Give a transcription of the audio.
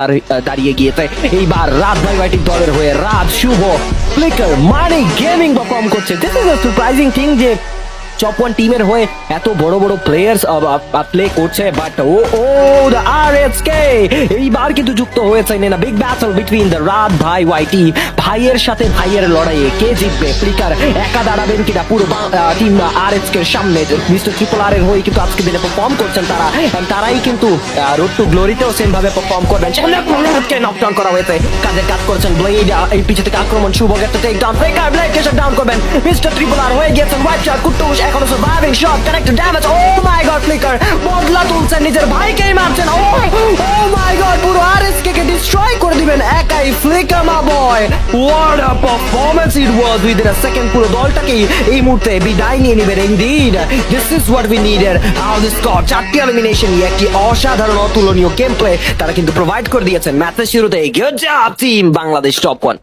আর দাঁড়িয়ে গিয়েছে এইবার রাত ভাই ওয়াইটির দলের হয়ে রাত শুভ ফ্লিকার মানে গেমিং পারফর্ম করছে। This is a surprising thing যে টপ ওয়ান টিমের হয়ে এত বড় বড় প্লেয়ার্স প্লে করছে। বাট ও দ্য আরএসকে এইবার কিন্তু যুক্ত হয়েছে in big battle between the রাত ভাই ওয়াইটি। ভাইয়ের সাথে ভাইয়ের লড়াইয়ে কে জিতবে? ফ্লিকার একা দাঁড়াবেন কিনা পুরো টিম আরএসকে এর সামনে? মিস্টার ট্রিপল আর এর হয়ে কিন্তু আজকে দিনে পারফর্ম করছেন তারা, and তারাই কিন্তু রোড টু গ্লোরিতেও সেম ভাবে পারফর্ম করবেন। কে নকডাউন করা হয়েছে, কাজের কাজ করছেন ব্লেড। এই পিছে থেকে আক্রমণ শুভ একটা টেক ডাউন, ফ্লিকার ব্লেড কে ডাউন করবেন। মিস্টার ট্রিপল আর হয়ে গেছেন হোয়াইট শট কুটুস এখনো surviving shot connected damage. Oh my god Flicker বদলা তুলছেন, নিজের ভাইকেই মারছেন। ও মাই গড পুরো আরএসকে কে ডিস্ট্রয় করে দিবেন একাই ফ্লিকার মা বয়। What a performance it was within a second. পুরো দলটাকেই এই মুহূর্তে বিদায় নিয়ে নেবেন। Indeed this is what we needed. How this score 4টি এলিমিনেশন নিয়ে একটি অসাধারণ অতুলনীয় গেম প্লে তারা কিন্তু প্রোভাইড করে দিয়েছেন ম্যাচের শুরুতে। Good job team Bangladesh top one.